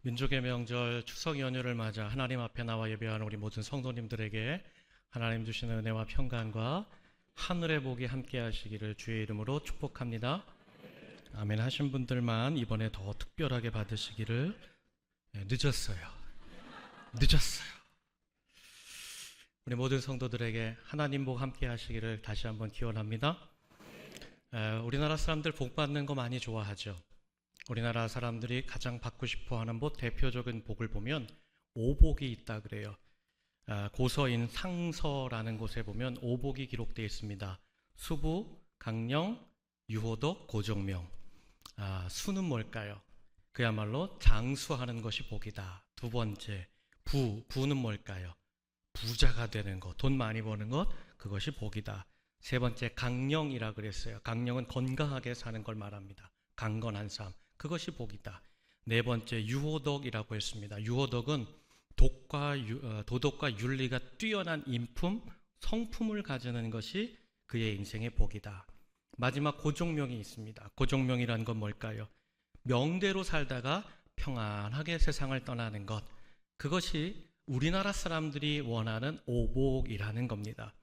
민족의 명절 추석 연휴를 맞아 하나님 앞에 나와 예배하는 우리 모든 성도님들에게 하나님 주시는 은혜와 평강과 하늘의 복이 함께 하시기를 주의 이름으로 축복합니다. 아멘 하신 분들만 이번에 더 특별하게 받으시기를. 늦었어요. 우리 모든 성도들에게 하나님 복 함께 하시기를 다시 한번 기원합니다. 우리나라 사람들 복 받는 거 많이 좋아하죠. 우리나라 사람들이 가장 받고 싶어하는 대표적인 복을 보면 오복이 있다 그래요. 고서인 상서라는 곳에 보면 오복이 기록되어 있습니다. 수부, 강령, 유호덕, 고종명. 수는 뭘까요? 그야말로 장수하는 것이 복이다. 두 번째, 부는 뭘까요? 부자가 되는 것, 돈 많이 버는 것, 그것이 복이다. 세 번째, 강령이라 그랬어요. 강령은 건강하게 사는 걸 말합니다. 강건한 삶, 그것이 복이다. 네 번째, 유호덕이라고 했습니다. 유호덕은 도덕과 윤리가 뛰어난 인품, 성품을 가지는 것이 그의 인생의 복이다. 마지막 고종명이 있습니다. 고종명이라는 건 뭘까요? 명대로 살다가 평안하게 세상을 떠나는 것, 그것이 우리나라 사람들이 원하는 오복이라는 겁니다.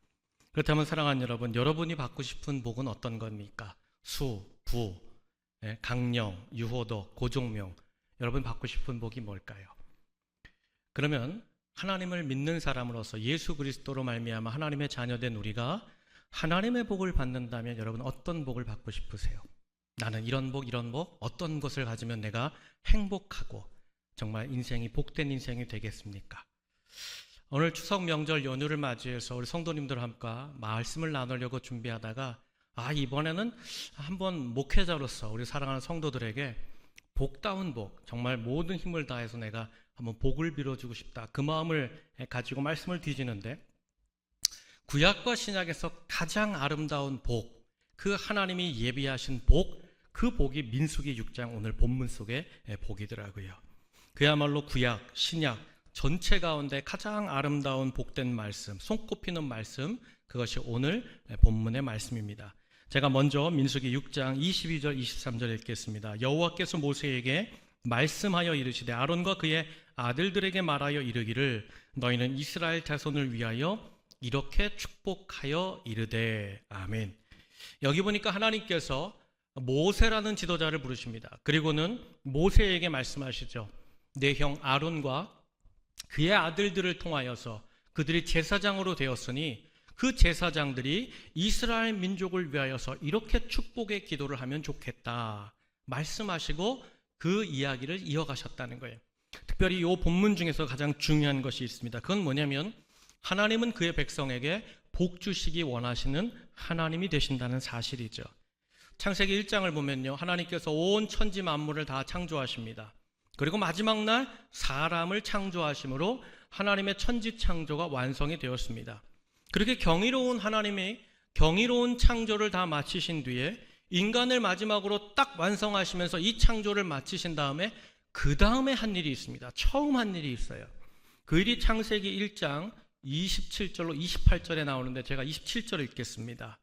그렇다면 사랑하는 여러분, 여러분이 받고 싶은 복은 어떤 겁니까? 수, 부, 강령, 유호덕, 고종명, 여러분 받고 싶은 복이 뭘까요? 그러면 하나님을 믿는 사람으로서 예수 그리스도로 말미암아 하나님의 자녀된 우리가 하나님의 복을 받는다면 여러분 어떤 복을 받고 싶으세요? 나는 이런 복, 어떤 것을 가지면 내가 행복하고 정말 인생이 복된 인생이 되겠습니까? 오늘 추석 명절 연휴를 맞이해서 우리 성도님들과 함께 말씀을 나누려고 준비하다가 이번에는 한번 목회자로서 우리 사랑하는 성도들에게 복다운 복, 정말 모든 힘을 다해서 내가 한번 복을 빌어주고 싶다, 그 마음을 가지고 말씀을 뒤지는데, 구약과 신약에서 가장 아름다운 복, 그 하나님이 예비하신 복, 그 복이 민수기 6장 오늘 본문 속의 복이더라고요. 그야말로 구약, 신약 전체 가운데 가장 아름다운 복된 말씀, 손꼽히는 말씀, 그것이 오늘 본문의 말씀입니다. 제가 먼저 민수기 6장 22절 23절 읽겠습니다. 여호와께서 모세에게 말씀하여 이르시되 아론과 그의 아들들에게 말하여 이르기를 너희는 이스라엘 자손을 위하여 이렇게 축복하여 이르되. 아멘. 여기 보니까 하나님께서 모세라는 지도자를 부르십니다. 그리고는 모세에게 말씀하시죠. 내 형 아론과 그의 아들들을 통하여서 그들이 제사장으로 되었으니 그 제사장들이 이스라엘 민족을 위하여서 이렇게 축복의 기도를 하면 좋겠다 말씀하시고 그 이야기를 이어가셨다는 거예요. 특별히 이 본문 중에서 가장 중요한 것이 있습니다. 그건 뭐냐면 하나님은 그의 백성에게 복 주시기 원하시는 하나님이 되신다는 사실이죠. 창세기 1장을 보면요, 하나님께서 온 천지 만물을 다 창조하십니다. 그리고 마지막 날 사람을 창조하심으로 하나님의 천지 창조가 완성이 되었습니다. 그렇게 경이로운 하나님이 경이로운 창조를 다 마치신 뒤에 인간을 마지막으로 딱 완성하시면서 이 창조를 마치신 다음에 그 다음에 한 일이 있습니다. 처음 한 일이 있어요. 그 일이 창세기 1장 27절로 28절에 나오는데 제가 27절 읽겠습니다.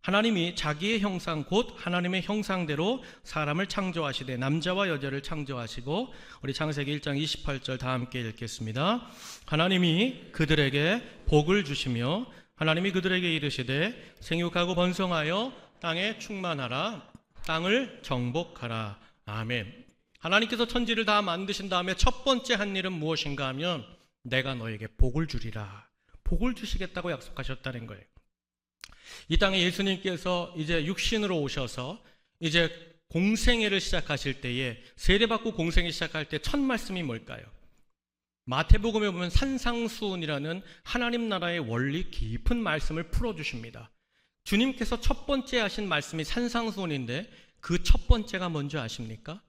하나님이 자기의 형상 곧 하나님의 형상대로 사람을 창조하시되 남자와 여자를 창조하시고, 우리 창세기 1장 28절 다 함께 읽겠습니다. 하나님이 그들에게 복을 주시며 하나님이 그들에게 이르시되 생육하고 번성하여 땅에 충만하라, 땅을 정복하라. 아멘. 하나님께서 천지를 다 만드신 다음에 첫 번째 한 일은 무엇인가 하면 내가 너에게 복을 주리라, 복을 주시겠다고 약속하셨다는 거예요. 이 땅에 예수님께서 이제 육신으로 오셔서 이제 공생애를 시작하실 때에, 세례받고 공생애 시작할 때 첫 말씀이 뭘까요? 마태복음에 보면 산상수훈이라는 하나님 나라의 원리 깊은 말씀을 풀어주십니다. 주님께서 첫 번째 하신 말씀이 산상수훈인데 그 첫 번째가 뭔지 아십니까?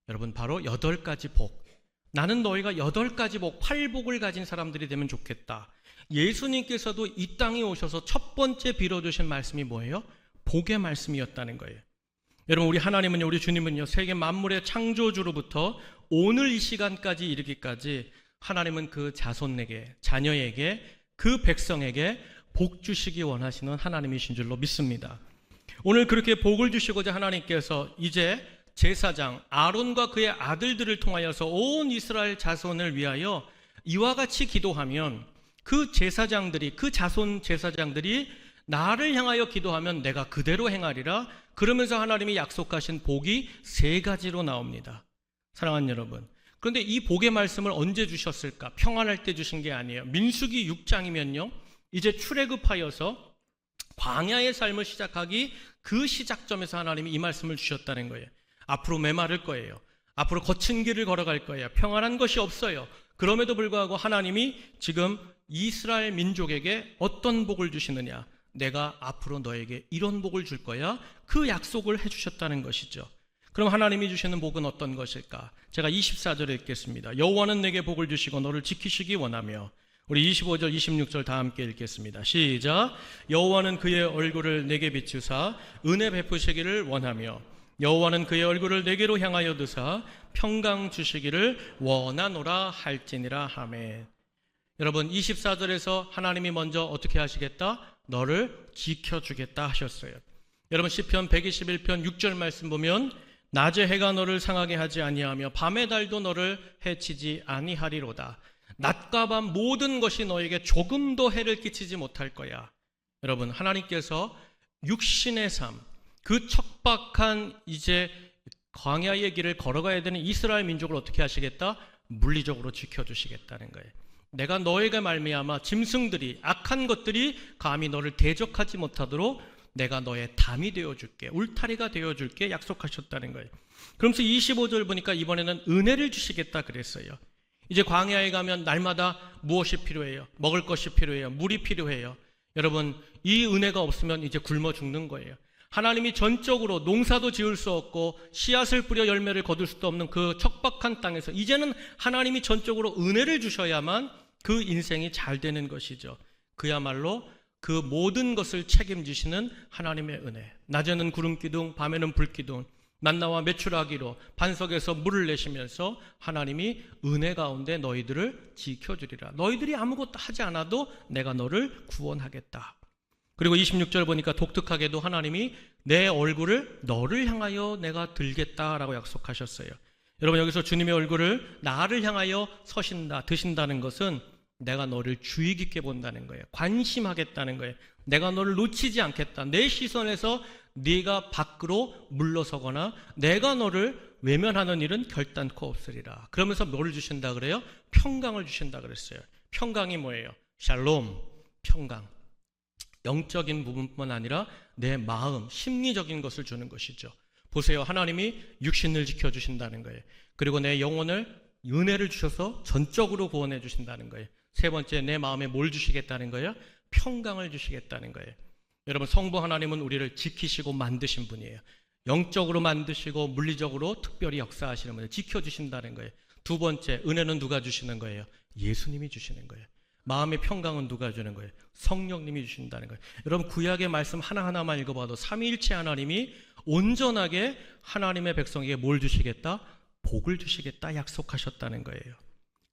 여러분, 바로 8가지 복. 나는 너희가 8가지 복, 8복을 가진 사람들이 되면 좋겠다. 예수님께서도 이 땅에 오셔서 첫 번째 빌어주신 말씀이 뭐예요? 복의 말씀이었다는 거예요. 여러분, 우리 하나님은요, 우리 주님은요, 세계 만물의 창조주로부터 오늘 이 시간까지 이르기까지 하나님은 그 자손에게, 자녀에게, 그 백성에게 복 주시기 원하시는 하나님이신 줄로 믿습니다. 오늘 그렇게 복을 주시고자 하나님께서 이제 제사장 아론과 그의 아들들을 통하여서 온 이스라엘 자손을 위하여 이와 같이 기도하면 그 제사장들이, 그 자손 제사장들이 나를 향하여 기도하면 내가 그대로 행하리라. 그러면서 하나님이 약속하신 복이 3가지로 나옵니다. 사랑하는 여러분, 그런데 이 복의 말씀을 언제 주셨을까? 평안할 때 주신 게 아니에요. 민수기 6장이면요 이제 출애굽하여서 광야의 삶을 시작하기 그 시작점에서 하나님이 이 말씀을 주셨다는 거예요. 앞으로 메마를 거예요. 앞으로 거친 길을 걸어갈 거예요. 평안한 것이 없어요. 그럼에도 불구하고 하나님이 지금 이스라엘 민족에게 어떤 복을 주시느냐? 내가 앞으로 너에게 이런 복을 줄 거야. 그 약속을 해주셨다는 것이죠. 그럼 하나님이 주시는 복은 어떤 것일까? 제가 24절에 읽겠습니다. 여호와는 내게 복을 주시고 너를 지키시기 원하며. 우리 25절 26절 다 함께 읽겠습니다. 시작. 여호와는 그의 얼굴을 내게 비추사 은혜 베푸시기를 원하며 여호와는 그의 얼굴을 내게로 향하여 드사 평강 주시기를 원하노라 할지니라 하매. 여러분, 24절에서 하나님이 먼저 어떻게 하시겠다? 너를 지켜주겠다 하셨어요. 여러분, 시편 121편 6절 말씀 보면 낮에 해가 너를 상하게 하지 아니하며 밤의 달도 너를 해치지 아니하리로다. 낮과 밤 모든 것이 너에게 조금도 해를 끼치지 못할 거야. 여러분, 하나님께서 육신의 삶, 그 척박한 이제 광야의 길을 걸어가야 되는 이스라엘 민족을 어떻게 하시겠다? 물리적으로 지켜주시겠다는 거예요. 내가 너에게 말미암아 짐승들이, 악한 것들이 감히 너를 대적하지 못하도록 내가 너의 담이 되어줄게, 울타리가 되어줄게 약속하셨다는 거예요. 그러면서 25절 보니까 이번에는 은혜를 주시겠다 그랬어요. 이제 광야에 가면 날마다 무엇이 필요해요? 먹을 것이 필요해요. 물이 필요해요. 여러분, 이 은혜가 없으면 이제 굶어 죽는 거예요. 하나님이 전적으로 농사도 지을 수 없고 씨앗을 뿌려 열매를 거둘 수도 없는 그 척박한 땅에서 이제는 하나님이 전적으로 은혜를 주셔야만 그 인생이 잘 되는 것이죠. 그야말로 그 모든 것을 책임지시는 하나님의 은혜. 낮에는 구름기둥, 밤에는 불기둥, 만나와 메추라기로 반석에서 물을 내시면서 하나님이 은혜 가운데 너희들을 지켜주리라. 너희들이 아무것도 하지 않아도 내가 너를 구원하겠다. 그리고 26절 보니까 독특하게도 하나님이 내 얼굴을 너를 향하여 내가 들겠다라고 약속하셨어요. 여러분, 여기서 주님의 얼굴을 나를 향하여 서신다, 드신다는 것은 내가 너를 주의 깊게 본다는 거예요. 관심하겠다는 거예요. 내가 너를 놓치지 않겠다. 내 시선에서 네가 밖으로 물러서거나 내가 너를 외면하는 일은 결단코 없으리라. 그러면서 뭐를 주신다 그래요? 평강을 주신다 그랬어요. 평강이 뭐예요? 샬롬, 평강. 영적인 부분뿐만 아니라 내 마음, 심리적인 것을 주는 것이죠. 보세요. 하나님이 육신을 지켜주신다는 거예요. 그리고 내 영혼을 은혜를 주셔서 전적으로 구원해 주신다는 거예요. 세 번째, 내 마음에 뭘 주시겠다는 거예요? 평강을 주시겠다는 거예요. 여러분, 성부 하나님은 우리를 지키시고 만드신 분이에요. 영적으로 만드시고 물리적으로 특별히 역사하시는 분이에요. 지켜주신다는 거예요. 두 번째, 은혜는 누가 주시는 거예요? 예수님이 주시는 거예요. 마음의 평강은 누가 주는 거예요? 성령님이 주신다는 거예요. 여러분, 구약의 말씀 하나하나만 읽어봐도 삼위일체 하나님이 온전하게 하나님의 백성에게 뭘 주시겠다? 복을 주시겠다 약속하셨다는 거예요.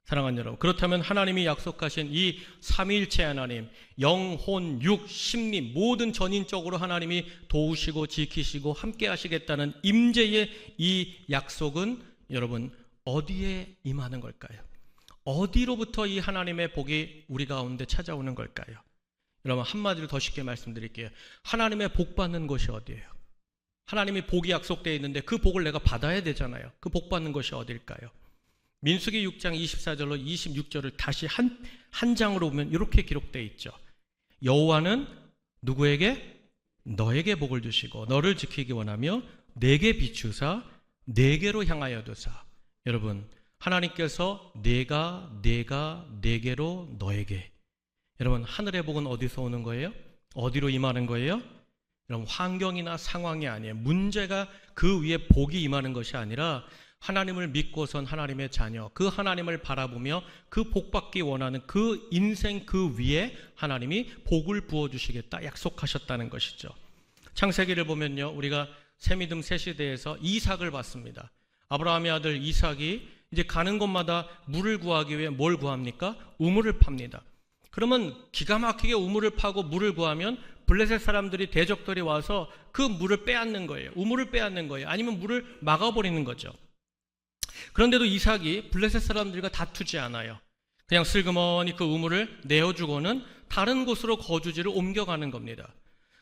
사랑하는 여러분, 그렇다면 하나님이 약속하신 이 삼위일체 하나님, 영혼, 육, 심리 모든 전인적으로 하나님이 도우시고 지키시고 함께 하시겠다는 임재의 이 약속은 여러분 어디에 임하는 걸까요? 어디로부터 이 하나님의 복이 우리 가운데 찾아오는 걸까요? 여러분, 한마디로 더 쉽게 말씀드릴게요. 하나님의 복 받는 곳이 어디예요? 하나님이 복이 약속되어 있는데 그 복을 내가 받아야 되잖아요. 그 복 받는 것이 어딜까요? 민수기 6장 24절로 26절을 다시 한 장으로 보면 이렇게 기록되어 있죠. 여호와는 누구에게? 너에게 복을 주시고 너를 지키기 원하며 내게 비추사 내게로 향하여 두사. 여러분, 하나님께서 내게로 너에게. 여러분, 하늘의 복은 어디서 오는 거예요? 어디로 임하는 거예요? 여러분, 환경이나 상황이 아니에요. 문제가 그 위에 복이 임하는 것이 아니라 하나님을 믿고선 하나님의 자녀, 그 하나님을 바라보며 그 복받기 원하는 그 인생 그 위에 하나님이 복을 부어주시겠다 약속하셨다는 것이죠. 창세기를 보면요, 우리가 새믿음 새시대에서 이삭을 봤습니다. 아브라함의 아들 이삭이 이제 가는 곳마다 물을 구하기 위해 뭘 구합니까? 우물을 팝니다. 그러면 기가 막히게 우물을 파고 물을 구하면 블레셋 사람들이 대적들이 와서 그 물을 빼앗는 거예요. 우물을 빼앗는 거예요. 아니면 물을 막아버리는 거죠. 그런데도 이삭이 블레셋 사람들과 다투지 않아요. 그냥 슬그머니 그 우물을 내어주고는 다른 곳으로 거주지를 옮겨가는 겁니다.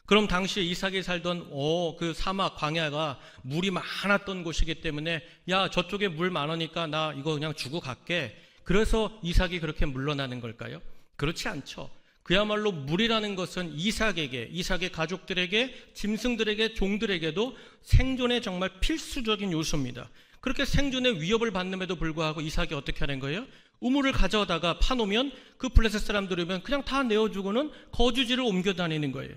그럼 당시에 이삭이 살던 그 사막 광야가 물이 많았던 곳이기 때문에 야, 저쪽에 물 많으니까 나 이거 그냥 주고 갈게. 그래서 이삭이 그렇게 물러나는 걸까요? 그렇지 않죠. 그야말로 물이라는 것은 이삭에게, 이삭의 가족들에게, 짐승들에게, 종들에게도 생존에 정말 필수적인 요소입니다. 그렇게 생존의 위협을 받는데도 불구하고 이삭이 어떻게 하는 거예요? 우물을 가져다가 파놓으면 그 블레셋 사람들이면 그냥 다 내어주고는 거주지를 옮겨 다니는 거예요.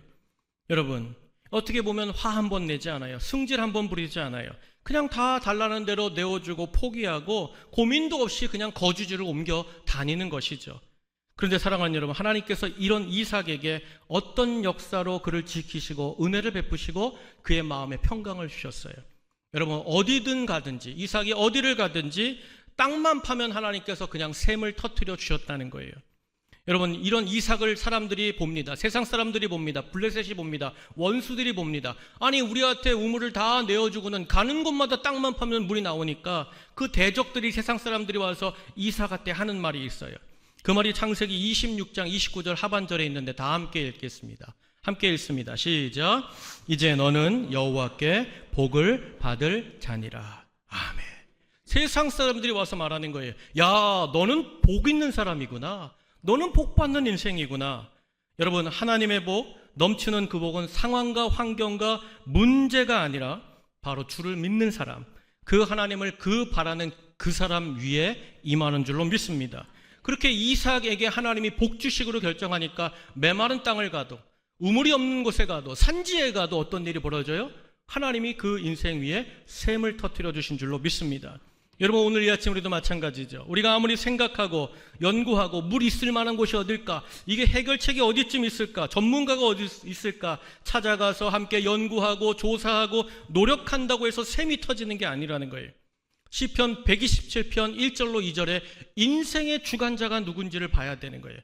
여러분, 어떻게 보면 화 한 번 내지 않아요. 승질 한 번 부리지 않아요. 그냥 다 달라는 대로 내어주고 포기하고 고민도 없이 그냥 거주지를 옮겨 다니는 것이죠. 그런데 사랑하는 여러분, 하나님께서 이런 이삭에게 어떤 역사로 그를 지키시고 은혜를 베푸시고 그의 마음에 평강을 주셨어요. 여러분, 어디든 가든지, 이삭이 어디를 가든지 땅만 파면 하나님께서 그냥 샘을 터뜨려 주셨다는 거예요. 여러분, 이런 이삭을 사람들이 봅니다. 세상 사람들이 봅니다. 블레셋이 봅니다. 원수들이 봅니다. 아니, 우리한테 우물을 다 내어주고는 가는 곳마다 땅만 파면 물이 나오니까 그 대적들이, 세상 사람들이 와서 이삭한테 하는 말이 있어요. 그 말이 창세기 26장 29절 하반절에 있는데 다 함께 읽겠습니다. 함께 읽습니다. 시작. 이제 너는 여호와께 복을 받을 자니라. 아멘. 세상 사람들이 와서 말하는 거예요. 야, 너는 복 있는 사람이구나. 너는 복 받는 인생이구나. 여러분, 하나님의 복, 넘치는 그 복은 상황과 환경과 문제가 아니라 바로 주를 믿는 사람, 그 하나님을 그 바라는 그 사람 위에 임하는 줄로 믿습니다. 그렇게 이삭에게 하나님이 복주식으로 결정하니까 메마른 땅을 가도, 우물이 없는 곳에 가도, 산지에 가도 어떤 일이 벌어져요? 하나님이 그 인생 위에 샘을 터뜨려 주신 줄로 믿습니다. 여러분, 오늘 이 아침 우리도 마찬가지죠. 우리가 아무리 생각하고 연구하고 물 있을 만한 곳이 어딜까, 이게 해결책이 어디쯤 있을까, 전문가가 어디 있을까 찾아가서 함께 연구하고 조사하고 노력한다고 해서 샘이 터지는 게 아니라는 거예요. 시편 127편 1절로 2절에 인생의 주관자가 누군지를 봐야 되는 거예요.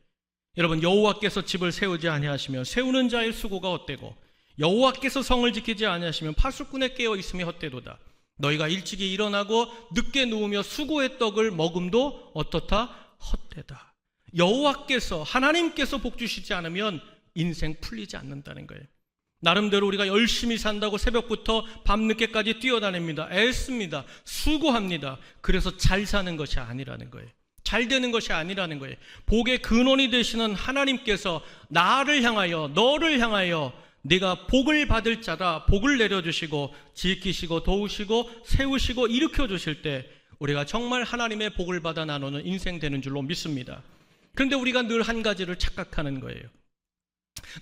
여러분, 여호와께서 집을 세우지 아니하시면 세우는 자의 수고가 헛되고 여호와께서 성을 지키지 아니하시면 파수꾼의 깨어 있음이 헛되도다. 너희가 일찍이 일어나고 늦게 누우며 수고의 떡을 먹음도 어떻다? 헛되다. 여호와께서, 하나님께서 복 주시지 않으면 인생 풀리지 않는다는 거예요. 나름대로 우리가 열심히 산다고 새벽부터 밤늦게까지 뛰어다닙니다. 애씁니다. 수고합니다. 그래서 잘 사는 것이 아니라는 거예요. 잘 되는 것이 아니라는 거예요. 복의 근원이 되시는 하나님께서 나를 향하여, 너를 향하여 네가 복을 받을 자라 복을 내려주시고 지키시고 도우시고 세우시고 일으켜 주실 때 우리가 정말 하나님의 복을 받아 나누는 인생 되는 줄로 믿습니다. 그런데 우리가 늘 한 가지를 착각하는 거예요.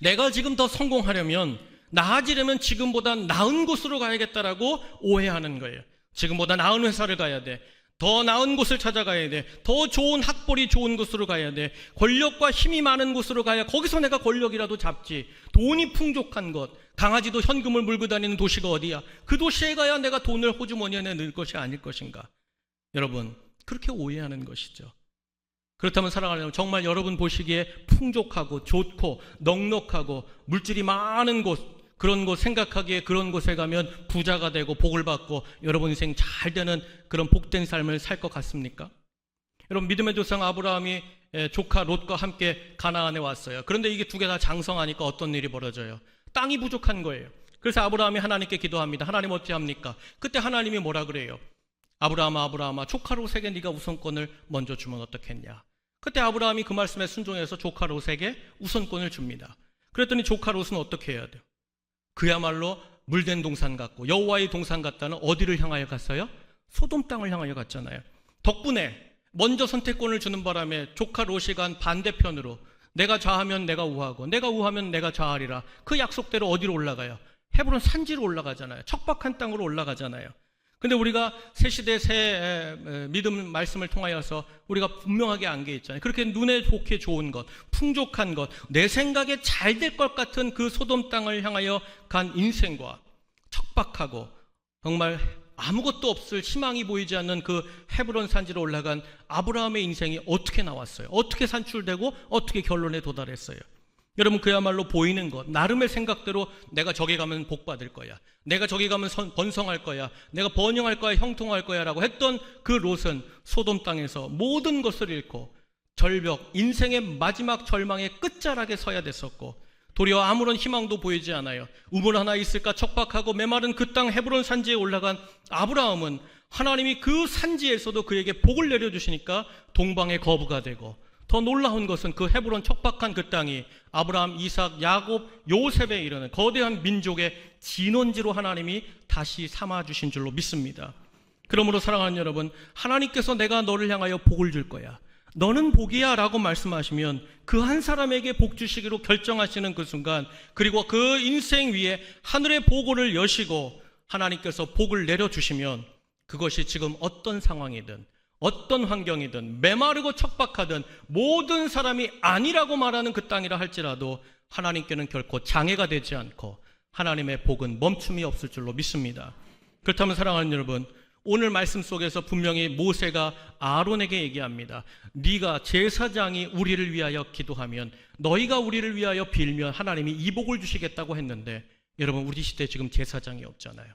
내가 지금 더 성공하려면, 나아지려면 지금보다 나은 곳으로 가야겠다라고 오해하는 거예요. 지금보다 나은 회사를 가야 돼. 더 나은 곳을 찾아가야 돼. 더 좋은 학벌이 좋은 곳으로 가야 돼. 권력과 힘이 많은 곳으로 가야 거기서 내가 권력이라도 잡지. 돈이 풍족한 곳, 강아지도 현금을 물고 다니는 도시가 어디야? 그 도시에 가야 내가 돈을 호주머니에 넣을 것이 아닐 것인가? 여러분, 그렇게 오해하는 것이죠. 그렇다면 사랑하는 여러분, 정말 여러분 보시기에 풍족하고 좋고 넉넉하고 물질이 많은 곳, 그런 곳 생각하기에 그런 곳에 가면 부자가 되고 복을 받고 여러분 인생 잘 되는 그런 복된 삶을 살 것 같습니까? 여러분, 믿음의 조상 아브라함이 조카 롯과 함께 가나안에 왔어요. 그런데 이게 두 개 다 장성하니까 어떤 일이 벌어져요? 땅이 부족한 거예요. 그래서 아브라함이 하나님께 기도합니다. 하나님 어찌합니까? 그때 하나님이 뭐라 그래요? 아브라함아, 아브라함아, 조카 롯에게 네가 우선권을 먼저 주면 어떻겠냐? 그때 아브라함이 그 말씀에 순종해서 조카 롯에게 우선권을 줍니다. 그랬더니 조카 롯은 어떻게 해야 돼요? 그야말로 물된 동산 같고 여호와의 동산 같다는 어디를 향하여 갔어요? 소돔 땅을 향하여 갔잖아요. 덕분에 먼저 선택권을 주는 바람에 조카 롯이 간 반대편으로 내가 좌하면 내가 우하고 내가 우하면 내가 좌하리라. 그 약속대로 어디로 올라가요? 헤브론 산지로 올라가잖아요. 척박한 땅으로 올라가잖아요. 근데 우리가 새 시대 새 믿음 말씀을 통하여서 우리가 분명하게 안게 있잖아요. 그렇게 눈에 좋게 좋은 것, 풍족한 것, 내 생각에 잘 될 것 같은 그 소돔 땅을 향하여 간 인생과 척박하고 정말 아무것도 없을 희망이 보이지 않는 그 헤브론 산지로 올라간 아브라함의 인생이 어떻게 나왔어요? 어떻게 산출되고 어떻게 결론에 도달했어요? 여러분, 그야말로 보이는 것, 나름의 생각대로 내가 저기 가면 복 받을 거야, 내가 저기 가면 번성할 거야, 내가 번영할 거야, 형통할 거야 라고 했던 그 롯은 소돔 땅에서 모든 것을 잃고 절벽, 인생의 마지막 절망의 끝자락에 서야 됐었고, 도리어 아무런 희망도 보이지 않아요. 우물 하나 있을까 척박하고 메마른 그 땅 헤브론 산지에 올라간 아브라함은 하나님이 그 산지에서도 그에게 복을 내려주시니까 동방의 거부가 되고, 더 놀라운 것은 그 헤브론 척박한 그 땅이 아브라함, 이삭, 야곱, 요셉에 이르는 거대한 민족의 진원지로 하나님이 다시 삼아주신 줄로 믿습니다. 그러므로 사랑하는 여러분, 하나님께서 내가 너를 향하여 복을 줄 거야, 너는 복이야 라고 말씀하시면 그 한 사람에게 복 주시기로 결정하시는 그 순간, 그리고 그 인생 위에 하늘의 보고를 여시고 하나님께서 복을 내려주시면 그것이 지금 어떤 상황이든 어떤 환경이든 메마르고 척박하든 모든 사람이 아니라고 말하는 그 땅이라 할지라도 하나님께는 결코 장애가 되지 않고 하나님의 복은 멈춤이 없을 줄로 믿습니다. 그렇다면 사랑하는 여러분, 오늘 말씀 속에서 분명히 모세가 아론에게 얘기합니다. 네가 제사장이 우리를 위하여 기도하면, 너희가 우리를 위하여 빌면 하나님이 이 복을 주시겠다고 했는데, 여러분, 우리 시대에 지금 제사장이 없잖아요.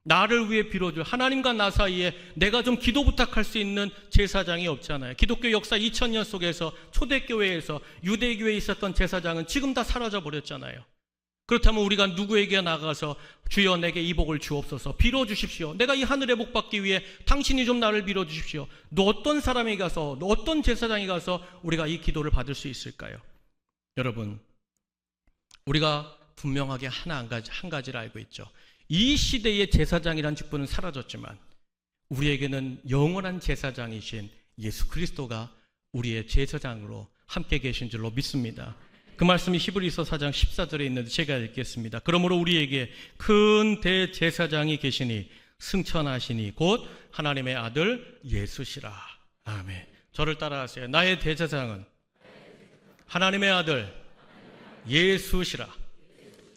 나를 위해 빌어줄, 하나님과 나 사이에 내가 좀 기도 부탁할 수 있는 제사장이 없잖아요. 기독교 역사 2000년 속에서 초대교회에서 유대교회에 있었던 제사장은 지금 다 사라져 버렸잖아요. 그렇다면 우리가 누구에게 나가서 주여 내게 이 복을 주옵소서, 빌어주십시오, 내가 이 하늘의 복 받기 위해 당신이 좀 나를 빌어주십시오, 너 어떤 사람이 가서, 너 어떤 제사장이 가서 우리가 이 기도를 받을 수 있을까요? 여러분, 우리가 분명하게 한 가지를 알고 있죠. 이 시대의 제사장이란 직분은 사라졌지만 우리에게는 영원한 제사장이신 예수 그리스도가 우리의 제사장으로 함께 계신 줄로 믿습니다. 그 말씀이 히브리서 4장 14절에 있는데 제가 읽겠습니다. 그러므로 우리에게 큰 대제사장이 계시니 승천하시니 곧 하나님의 아들 예수시라. 아멘. 저를 따라하세요. 나의 대제사장은 하나님의 아들 예수시라.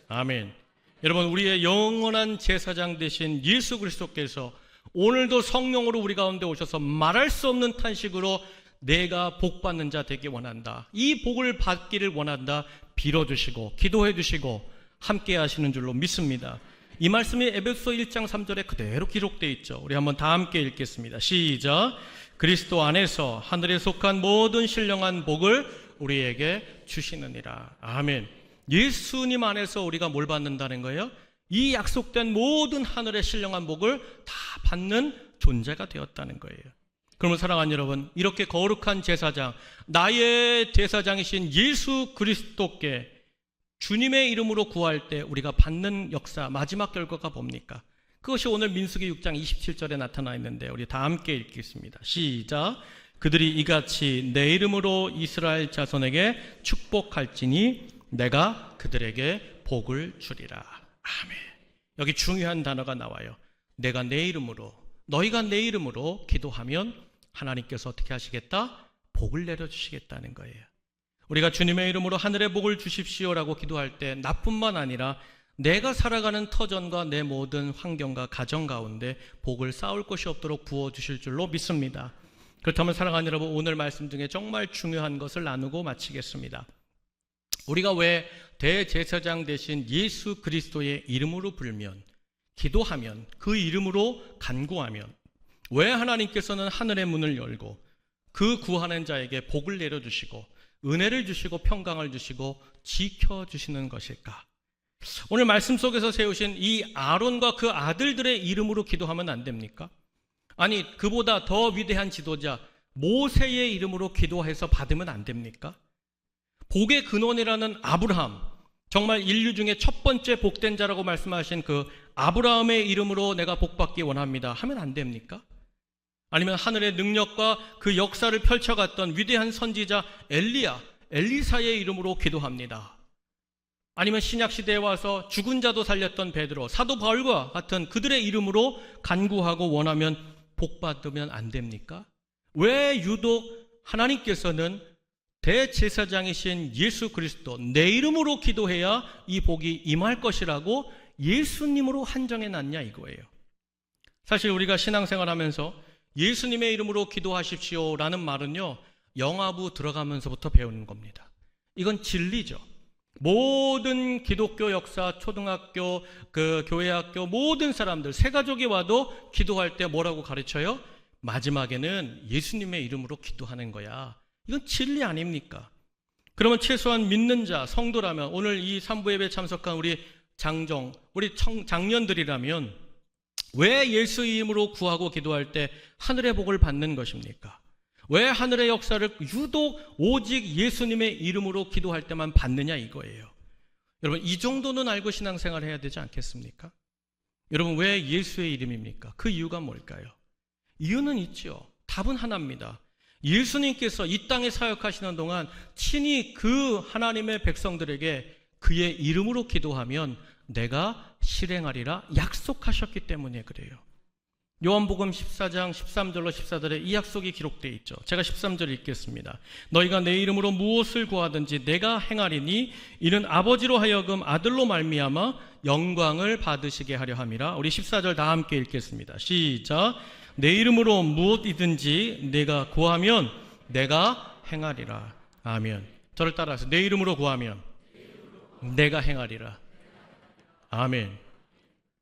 아멘. 여러분, 우리의 영원한 제사장 되신 예수 그리스도께서 오늘도 성령으로 우리 가운데 오셔서 말할 수 없는 탄식으로 내가 복 받는 자 되기 원한다, 이 복을 받기를 원한다 빌어주시고 기도해 주시고 함께 하시는 줄로 믿습니다. 이 말씀이 에베소 1장 3절에 그대로 기록되어 있죠. 우리 한번 다 함께 읽겠습니다. 시작. 그리스도 안에서 하늘에 속한 모든 신령한 복을 우리에게 주시느니라. 아멘. 예수님 안에서 우리가 뭘 받는다는 거예요? 이 약속된 모든 하늘의 신령한 복을 다 받는 존재가 되었다는 거예요. 그러면 사랑하는 여러분, 이렇게 거룩한 제사장, 나의 제사장이신 예수 그리스도께 주님의 이름으로 구할 때 우리가 받는 역사, 마지막 결과가 뭡니까? 그것이 오늘 민수기 6장 27절에 나타나 있는데 우리 다 함께 읽겠습니다. 시작. 그들이 이같이 내 이름으로 이스라엘 자손에게 축복할지니 내가 그들에게 복을 주리라. 아멘. 여기 중요한 단어가 나와요. 내가 내 이름으로, 너희가 내 이름으로 기도하면 하나님께서 어떻게 하시겠다? 복을 내려주시겠다는 거예요. 우리가 주님의 이름으로 하늘의 복을 주십시오라고 기도할 때 나뿐만 아니라 내가 살아가는 터전과 내 모든 환경과 가정 가운데 복을 쌓을 것이 없도록 부어주실 줄로 믿습니다. 그렇다면 사랑하는 여러분, 오늘 말씀 중에 정말 중요한 것을 나누고 마치겠습니다. 우리가 왜 대제사장 되신 예수 그리스도의 이름으로 불면, 기도하면, 그 이름으로 간구하면 왜 하나님께서는 하늘의 문을 열고 그 구하는 자에게 복을 내려주시고 은혜를 주시고 평강을 주시고 지켜주시는 것일까? 오늘 말씀 속에서 세우신 이 아론과 그 아들들의 이름으로 기도하면 안 됩니까? 아니, 그보다 더 위대한 지도자 모세의 이름으로 기도해서 받으면 안 됩니까? 복의 근원이라는 아브라함, 정말 인류 중에 첫 번째 복된 자라고 말씀하신 그 아브라함의 이름으로 내가 복받기 원합니다 하면 안 됩니까? 아니면 하늘의 능력과 그 역사를 펼쳐갔던 위대한 선지자 엘리야, 엘리사의 이름으로 기도합니다. 아니면 신약시대에 와서 죽은 자도 살렸던 베드로, 사도 바울과 같은 그들의 이름으로 간구하고 원하면 복받으면 안 됩니까? 왜 유독 하나님께서는 대제사장이신 예수 그리스도 내 이름으로 기도해야 이 복이 임할 것이라고 예수님으로 한정해 놨냐 이거예요. 사실 우리가 신앙생활하면서 예수님의 이름으로 기도하십시오라는 말은요, 영화부 들어가면서부터 배우는 겁니다. 이건 진리죠. 모든 기독교 역사, 초등학교, 교회학교 모든 사람들, 세 가족이 와도 기도할 때 뭐라고 가르쳐요? 마지막에는 예수님의 이름으로 기도하는 거야. 이건 진리 아닙니까? 그러면 최소한 믿는 자, 성도라면, 오늘 이 3부 예배에 참석한 우리 장정, 우리 장년들이라면 왜 예수 이름으로 구하고 기도할 때 하늘의 복을 받는 것입니까? 왜 하늘의 역사를 유독 오직 예수님의 이름으로 기도할 때만 받느냐 이거예요. 여러분, 이 정도는 알고 신앙생활을 해야 되지 않겠습니까? 여러분, 왜 예수의 이름입니까? 그 이유가 뭘까요? 이유는 있죠. 답은 하나입니다. 예수님께서 이 땅에 사역하시는 동안 친히 그 하나님의 백성들에게 그의 이름으로 기도하면 내가 실행하리라 약속하셨기 때문에 그래요. 요한복음 14장 13절로 14절에 이 약속이 기록되어 있죠. 제가 13절 읽겠습니다. 너희가 내 이름으로 무엇을 구하든지 내가 행하리니 이는 아버지로 하여금 아들로 말미암아 영광을 받으시게 하려 함이라. 우리 14절 다 함께 읽겠습니다. 시작. 내 이름으로 무엇이든지 내가 구하면 내가 행하리라. 아멘. 저를 따라서 내 이름으로 구하면 내가 행하리라. 아멘.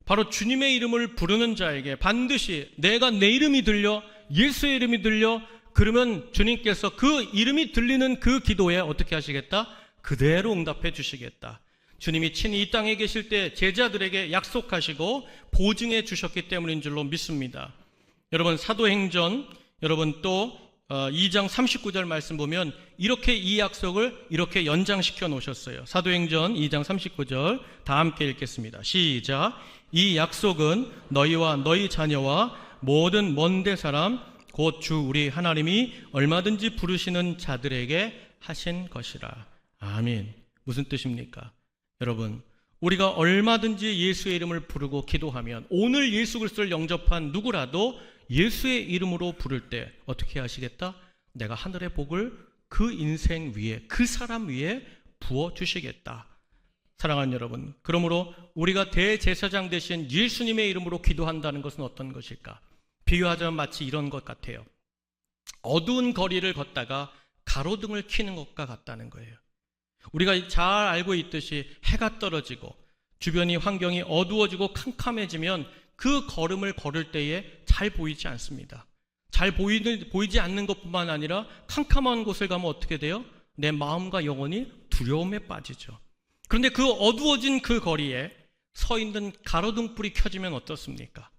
바로 주님의 이름을 부르는 자에게 반드시 내가 내 이름이 들려, 예수의 이름이 들려, 그러면 주님께서 그 이름이 들리는 그 기도에 어떻게 하시겠다? 그대로 응답해 주시겠다. 주님이 친히 이 땅에 계실 때 제자들에게 약속하시고 보증해 주셨기 때문인 줄로 믿습니다. 여러분, 사도행전 여러분 또 2장 39절 말씀 보면 이렇게 이 약속을 이렇게 연장시켜 놓으셨어요. 사도행전 2장 39절 다 함께 읽겠습니다. 시작. 이 약속은 너희와 너희 자녀와 모든 먼데 사람 곧 주 우리 하나님이 얼마든지 부르시는 자들에게 하신 것이라. 아멘. 무슨 뜻입니까? 여러분, 우리가 얼마든지 예수의 이름을 부르고 기도하면 오늘 예수 그리스도를 영접한 누구라도 예수의 이름으로 부를 때 어떻게 하시겠다? 내가 하늘의 복을 그 인생 위에, 그 사람 위에 부어주시겠다. 사랑하는 여러분, 그러므로 우리가 대제사장 되신 예수님의 이름으로 기도한다는 것은 어떤 것일까? 비유하자면 마치 이런 것 같아요. 어두운 거리를 걷다가 가로등을 켜는 것과 같다는 거예요. 우리가 잘 알고 있듯이 해가 떨어지고 주변이 환경이 어두워지고 캄캄해지면 그 걸음을 걸을 때에 잘 보이지 않습니다. 잘 보이지 않는 것뿐만 아니라 캄캄한 곳을 가면 어떻게 돼요? 내 마음과 영혼이 두려움에 빠지죠. 그런데 그 어두워진 그 거리에 서 있는 가로등불이 켜지면 어떻습니까?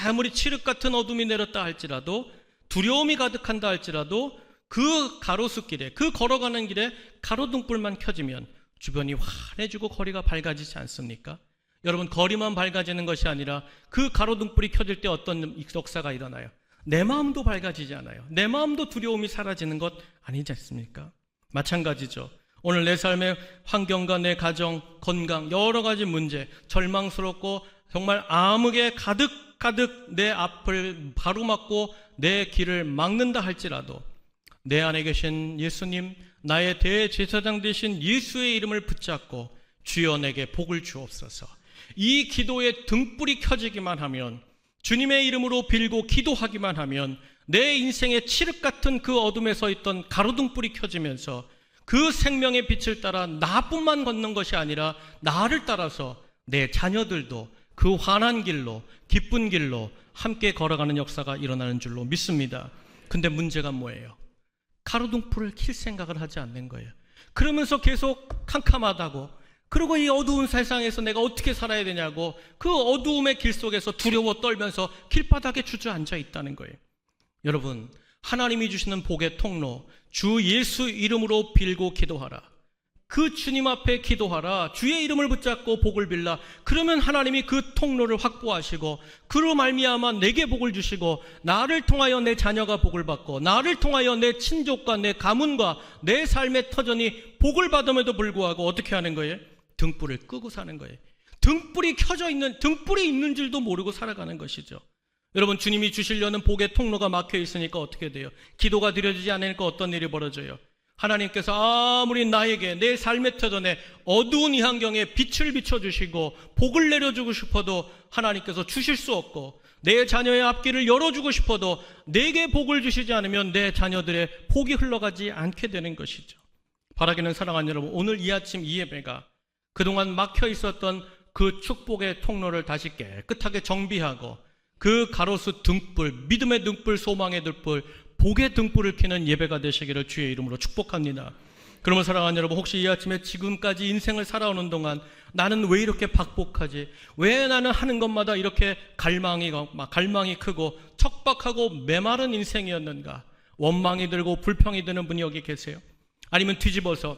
아무리 칠흑 같은 어둠이 내렸다 할지라도, 두려움이 가득한다 할지라도 그 가로수길에, 그 걸어가는 길에 가로등불만 켜지면 주변이 환해지고 거리가 밝아지지 않습니까? 여러분, 거리만 밝아지는 것이 아니라 그 가로등불이 켜질 때 어떤 역사가 일어나요? 내 마음도 밝아지지 않아요? 내 마음도 두려움이 사라지는 것 아니지 않습니까? 마찬가지죠. 오늘 내 삶의 환경과 내 가정, 건강, 여러 가지 문제, 절망스럽고 정말 암흑에 가득 내 앞을 가로막고 내 길을 막는다 할지라도 내 안에 계신 예수님, 나의 대제사장 되신 예수의 이름을 붙잡고 주여 내게 복을 주옵소서. 이 기도에 등불이 켜지기만 하면, 주님의 이름으로 빌고 기도하기만 하면 내 인생의 칠흑 같은 그 어둠에 서 있던 가로등불이 켜지면서 그 생명의 빛을 따라 나뿐만 걷는 것이 아니라 나를 따라서 내 자녀들도 그 환한 길로, 기쁜 길로 함께 걸어가는 역사가 일어나는 줄로 믿습니다. 근데 문제가 뭐예요? 가로등불을 킬 생각을 하지 않는 거예요. 그러면서 계속 캄캄하다고, 그리고 이 어두운 세상에서 내가 어떻게 살아야 되냐고 그 어두움의 길 속에서 두려워 떨면서 길바닥에 주저앉아 있다는 거예요. 여러분, 하나님이 주시는 복의 통로, 주 예수 이름으로 빌고 기도하라. 그 주님 앞에 기도하라. 주의 이름을 붙잡고 복을 빌라. 그러면 하나님이 그 통로를 확보하시고 그로 말미암아 내게 복을 주시고, 나를 통하여 내 자녀가 복을 받고, 나를 통하여 내 친족과 내 가문과 내 삶의 터전이 복을 받음에도 불구하고 어떻게 하는 거예요? 등불을 끄고 사는 거예요. 등불이 켜져 있는, 등불이 있는 줄도 모르고 살아가는 것이죠. 여러분, 주님이 주시려는 복의 통로가 막혀 있으니까 어떻게 돼요? 기도가 드려지지 않으니까 어떤 일이 벌어져요? 하나님께서 아무리 나에게 내 삶의 터전에 어두운 이 환경에 빛을 비춰주시고 복을 내려주고 싶어도 하나님께서 주실 수 없고, 내 자녀의 앞길을 열어주고 싶어도 내게 복을 주시지 않으면 내 자녀들의 복이 흘러가지 않게 되는 것이죠. 바라기는 사랑하는 여러분, 오늘 이 아침 이 예배가 그동안 막혀 있었던 그 축복의 통로를 다시 깨끗하게 정비하고 그 가로수 등불, 믿음의 등불, 소망의 등불, 복의 등불을 켜는 예배가 되시기를 주의 이름으로 축복합니다. 그러면 사랑하는 여러분, 혹시 이 아침에 지금까지 인생을 살아오는 동안 나는 왜 이렇게 박복하지? 왜 나는 하는 것마다 이렇게 갈망이 크고 척박하고 메마른 인생이었는가? 원망이 들고 불평이 드는 분이 여기 계세요? 아니면 뒤집어서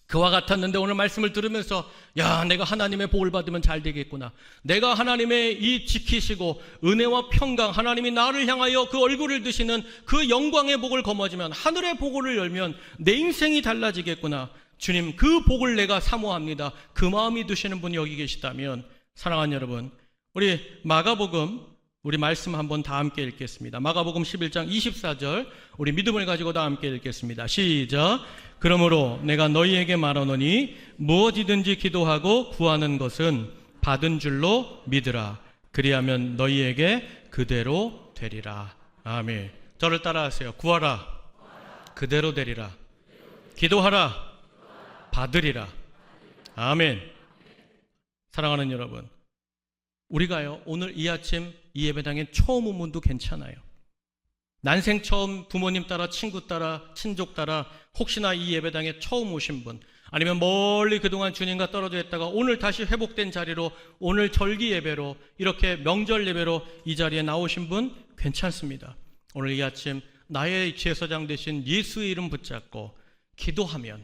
그와 같았는데 오늘 말씀을 들으면서 야, 내가 하나님의 복을 받으면 잘 되겠구나. 내가 하나님의 이 지키시고 은혜와 평강, 하나님이 나를 향하여 그 얼굴을 드시는 그 영광의 복을 거머쥐면, 하늘의 복을 열면 내 인생이 달라지겠구나. 주님, 그 복을 내가 사모합니다. 그 마음이 드시는 분이 여기 계시다면, 사랑하는 여러분, 우리 마가복음, 우리 말씀 한번 다 함께 읽겠습니다. 마가복음 11장 24절, 우리 믿음을 가지고 다 함께 읽겠습니다. 시작. 그러므로 내가 너희에게 말하노니 무엇이든지 기도하고 구하는 것은 받은 줄로 믿으라. 그리하면 너희에게 그대로 되리라. 아멘. 저를 따라하세요. 구하라, 그대로 되리라. 기도하라, 받으리라. 아멘. 사랑하는 여러분, 우리가요, 오늘 이 아침 이 예배당에 처음 온 분도 괜찮아요. 난생 처음 부모님 따라, 친구 따라, 친족 따라, 혹시나 이 예배당에 처음 오신 분, 아니면 멀리 그동안 주님과 떨어져 있다가 오늘 다시 회복된 자리로, 오늘 절기 예배로, 이렇게 명절 예배로 이 자리에 나오신 분 괜찮습니다. 오늘 이 아침 나의 제사장 되신 예수의 이름 붙잡고 기도하면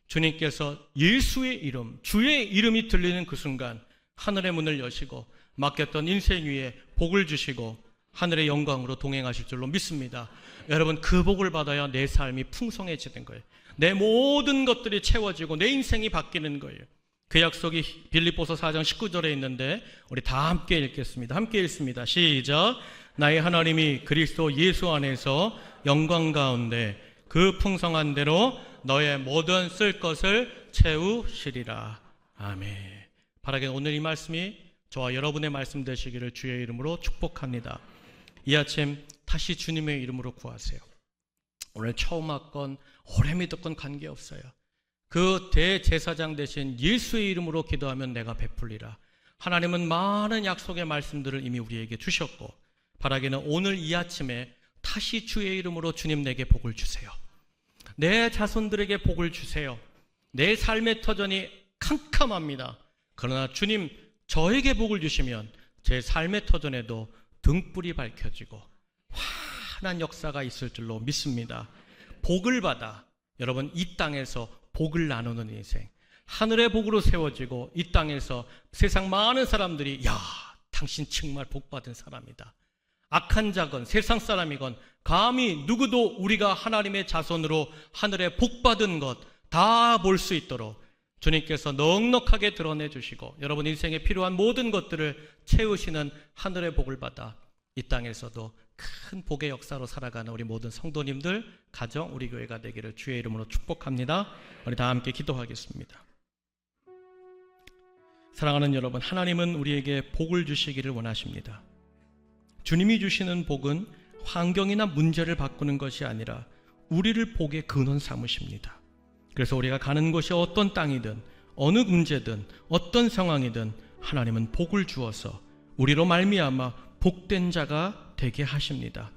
주님께서 예수의 이름, 주의 이름이 들리는 그 순간 하늘의 문을 여시고 맡겼던 인생 위에 복을 주시고 하늘의 영광으로 동행하실 줄로 믿습니다. 여러분, 그 복을 받아야 내 삶이 풍성해지는 거예요. 내 모든 것들이 채워지고 내 인생이 바뀌는 거예요. 그 약속이 빌립보서 4장 19절에 있는데 우리 다 함께 읽겠습니다. 함께 읽습니다. 시작. 나의 하나님이 그리스도 예수 안에서 영광 가운데 그 풍성한 대로 너의 모든 쓸 것을 채우시리라. 아멘. 바라긴 오늘 이 말씀이 저와 여러분의 말씀 되시기를 주의 이름으로 축복합니다. 이 아침 다시 주님의 이름으로 구하세요. 오늘 처음 왔건 오래 믿었건 관계없어요. 그 대제사장 되신 예수의 이름으로 기도하면 내가 베풀리라. 하나님은 많은 약속의 말씀들을 이미 우리에게 주셨고, 바라기는 오늘 이 아침에 다시 주의 이름으로 주님 내게 복을 주세요. 내 자손들에게 복을 주세요. 내 삶의 터전이 캄캄합니다. 그러나 주님 저에게 복을 주시면 제 삶의 터전에도 등불이 밝혀지고 환한 역사가 있을 줄로 믿습니다. 복을 받아 여러분 이 땅에서 복을 나누는 인생, 하늘의 복으로 세워지고 이 땅에서 세상 많은 사람들이 야, 당신 정말 복받은 사람이다. 악한 자건 세상 사람이건 감히 누구도 우리가 하나님의 자손으로 하늘의 복받은 것 다 볼 수 있도록 주님께서 넉넉하게 드러내 주시고 여러분 인생에 필요한 모든 것들을 채우시는 하늘의 복을 받아 이 땅에서도 큰 복의 역사로 살아가는 우리 모든 성도님들, 가정, 우리 교회가 되기를 주의 이름으로 축복합니다. 우리 다 함께 기도하겠습니다. 사랑하는 여러분, 하나님은 우리에게 복을 주시기를 원하십니다. 주님이 주시는 복은 환경이나 문제를 바꾸는 것이 아니라 우리를 복의 근원 삼으십니다. 그래서 우리가 가는 곳이 어떤 땅이든 어느 문제든 어떤 상황이든 하나님은 복을 주어서 우리로 말미암아 복된 자가 되게 하십니다.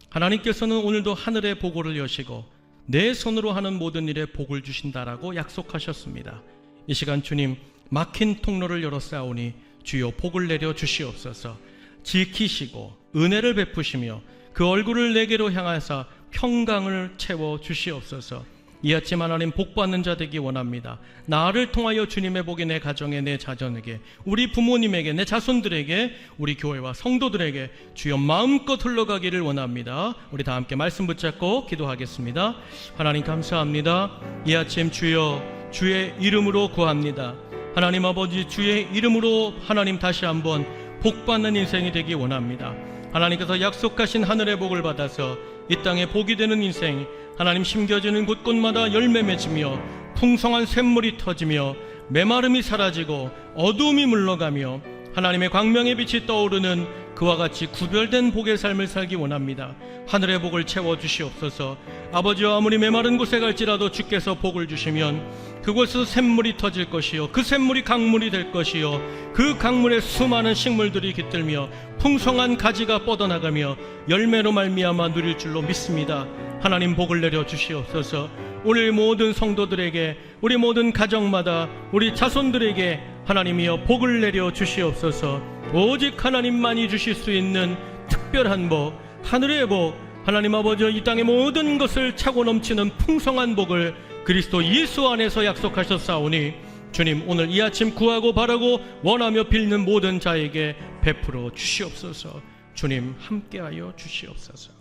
하나님께서는 오늘도 하늘의 보고를 여시고 내 손으로 하는 모든 일에 복을 주신다라고 약속하셨습니다. 이 시간 주님 막힌 통로를 열어싸우니 주여 복을 내려 주시옵소서. 지키시고 은혜를 베푸시며 그 얼굴을 내게로 향하사 평강을 채워 주시옵소서. 이 아침 하나님 복받는 자 되기 원합니다. 나를 통하여 주님의 복이 내 가정에, 내 자녀에게, 우리 부모님에게, 내 자손들에게, 우리 교회와 성도들에게 주여 마음껏 흘러가기를 원합니다. 우리 다 함께 말씀 붙잡고 기도하겠습니다. 하나님 감사합니다. 이 아침 주여 주의 이름으로 구합니다. 하나님 아버지 주의 이름으로 하나님 다시 한번 복받는 인생이 되기 원합니다. 하나님께서 약속하신 하늘의 복을 받아서 이 땅에 복이 되는 인생, 하나님 심겨지는 곳곳마다 열매 맺으며 풍성한 샘물이 터지며 메마름이 사라지고 어두움이 물러가며 하나님의 광명의 빛이 떠오르는 그와 같이 구별된 복의 삶을 살기 원합니다. 하늘의 복을 채워주시옵소서. 아버지와 아무리 메마른 곳에 갈지라도 주께서 복을 주시면 그곳에서 샘물이 터질 것이요 그 샘물이 강물이 될 것이요 그 강물에 수많은 식물들이 깃들며 풍성한 가지가 뻗어나가며 열매로 말미암아 누릴 줄로 믿습니다. 하나님 복을 내려 주시옵소서. 우리 모든 성도들에게, 우리 모든 가정마다, 우리 자손들에게 하나님이여 복을 내려 주시옵소서. 오직 하나님만이 주실 수 있는 특별한 복, 하늘의 복, 하나님 아버지 이 땅의 모든 것을 차고 넘치는 풍성한 복을 그리스도 예수 안에서 약속하셨사오니 주님, 오늘 이 아침 구하고 바라고 원하며 빌는 모든 자에게 베풀어 주시옵소서. 주님, 함께하여 주시옵소서.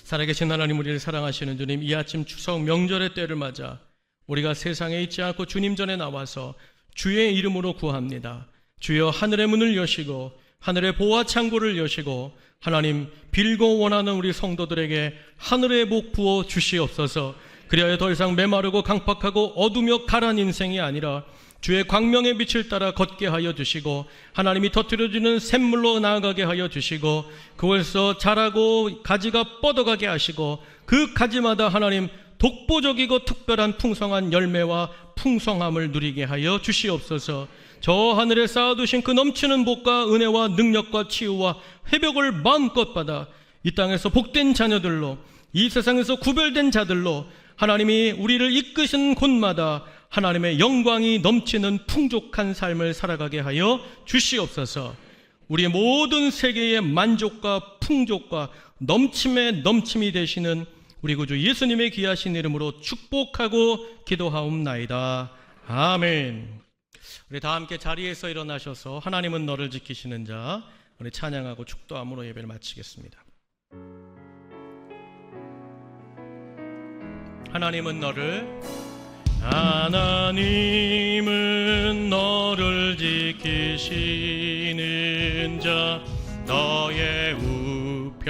살아계신 하나님, 우리를 사랑하시는 주님, 이 아침 추석 명절의 때를 맞아 우리가 세상에 있지 않고 주님 전에 나와서 주의 이름으로 구합니다. 주여, 하늘의 문을 여시고 하늘의 보화 창고를 여시고 하나님, 빌고 원하는 우리 성도들에게 하늘의 복 부어 주시옵소서. 그리하여 더 이상 메마르고 강팍하고 어두며 가란 인생이 아니라 주의 광명의 빛을 따라 걷게 하여 주시고 하나님이 터뜨려주는 샘물로 나아가게 하여 주시고 그곳에서 자라고 가지가 뻗어가게 하시고 그 가지마다 하나님 독보적이고 특별한 풍성한 열매와 풍성함을 누리게 하여 주시옵소서. 저 하늘에 쌓아두신 그 넘치는 복과 은혜와 능력과 치유와 회복을 마음껏 받아 이 땅에서 복된 자녀들로, 이 세상에서 구별된 자들로 하나님이 우리를 이끄신 곳마다 하나님의 영광이 넘치는 풍족한 삶을 살아가게 하여 주시옵소서. 우리의 모든 세계의 만족과 풍족과 넘침의 넘침이 되시는 우리 구주 예수님의 귀하신 이름으로 축복하고 기도하옵나이다. 아멘. 우리 다 함께 자리에서 일어나셔서 하나님은 너를 지키시는 자, 우리 찬양하고 축도함으로 예배를 마치겠습니다. 하나님은 너를 지키시는 자, 너의 우편에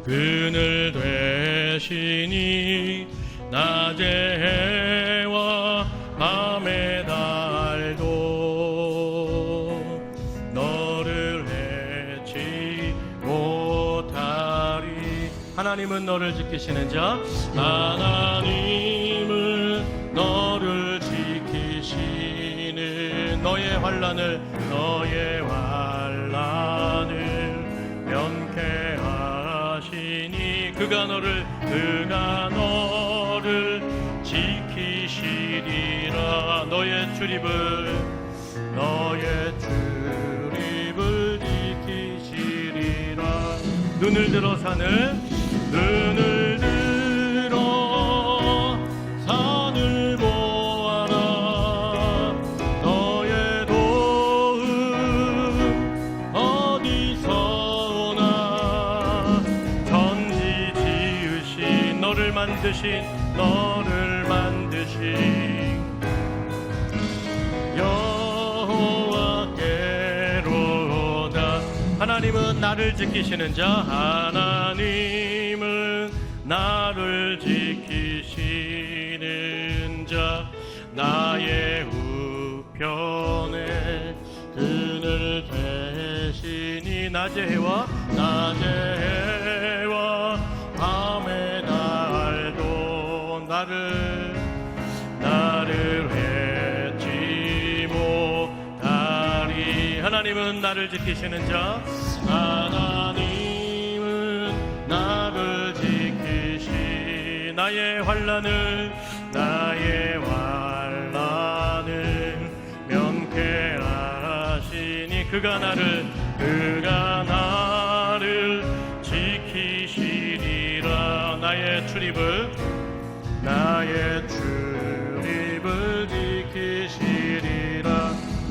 그늘 되시니 낮의 해와 밤의 달도 너를 해치 못하리. 하나님은 너를 지키시는 자, 하나님은 너를 지키시는 너의 환난을 면케하시니 그가 너를 지키시리라. 너의 출입을 지키시리라. 눈을 들어 산을 보아라. 너의 도움 어디서 오나. 천지 지으신 너를 만드신 여호와께로다. 하나님은 나를 지키시는 자, 하나님은 나를 지키시는 자, 나의 우편에 그늘 되시니 낮의 해와 밤의 달도 나를 해치 못하리. 하나님은 나를 지키시는 자, 하나님은 나를 지키시. 나의 환난을 면케하시니 그가 나를 지키시리라. 나의 출입을 지키시리라.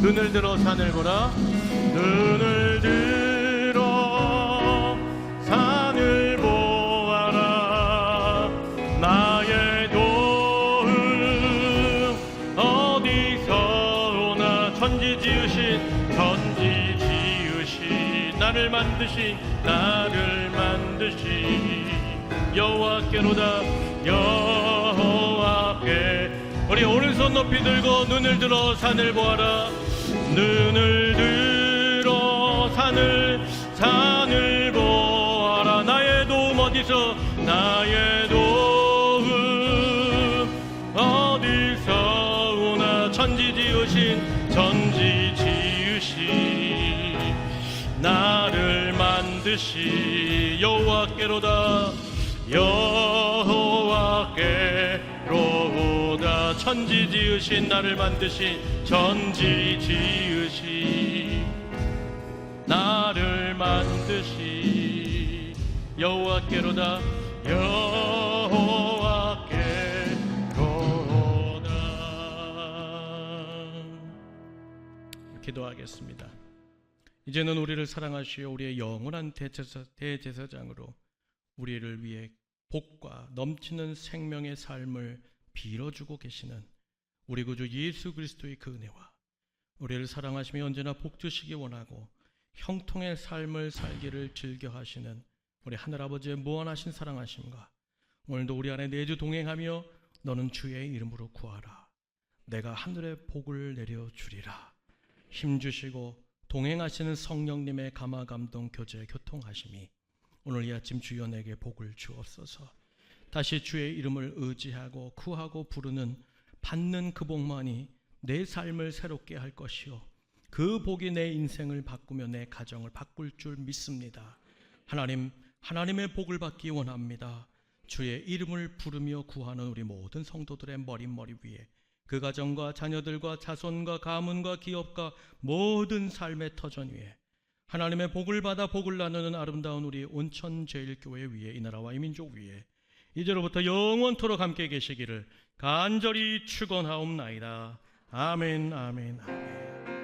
눈을 들어 산을 보라. 눈을 들어 산을 보아라. 나의 도움 어디서 오나. 천지 지으신 나를 만드신 여호와께로다. 여호와께. 우리 오른손 높이 들고 눈을 들어 산을 보아라. 눈을 들어 산을 보아라. 나의 도움 어디서 나의 도움 어디서 오나 천지 지으신 나를 만드신 여호와께로다 여호와께로다 천지 지으신 나를 만드신 천지 지으신 나를 만드신 여호와께로다 여호와께로다. 기도하겠습니다. 이제는 우리를 사랑하시어 우리의 영원한 대제사장으로 우리를 위해 복과 넘치는 생명의 삶을 빌어주고 계시는 우리 구주 예수 그리스도의 그 은혜와 우리를 사랑하시며 언제나 복주시기 원하고 형통의 삶을 살기를 즐겨하시는 우리 하늘아버지의 무한하신 사랑하심과 오늘도 우리 안에 내주 동행하며 너는 주의 이름으로 구하라 내가 하늘의 복을 내려주리라 힘주시고 동행하시는 성령님의 감화감동 교제 교통하심이 오늘 이 아침 주여 내게 복을 주옵소서. 다시 주의 이름을 의지하고 구하고 부르는 받는 그 복만이 내 삶을 새롭게 할 것이요 그 복이 내 인생을 바꾸며 내 가정을 바꿀 줄 믿습니다. 하나님의 복을 받기 원합니다. 주의 이름을 부르며 구하는 우리 모든 성도들의 머리 위에 그 가정과 자녀들과 자손과 가문과 기업과 모든 삶의 터전 위에 하나님의 복을 받아 복을 나누는 아름다운 우리 온천제일교회 위에 이 나라와 이 민족 위에 이제로부터 영원토록 함께 계시기를 간절히 축원하옵나이다. 아멘 아멘 아멘.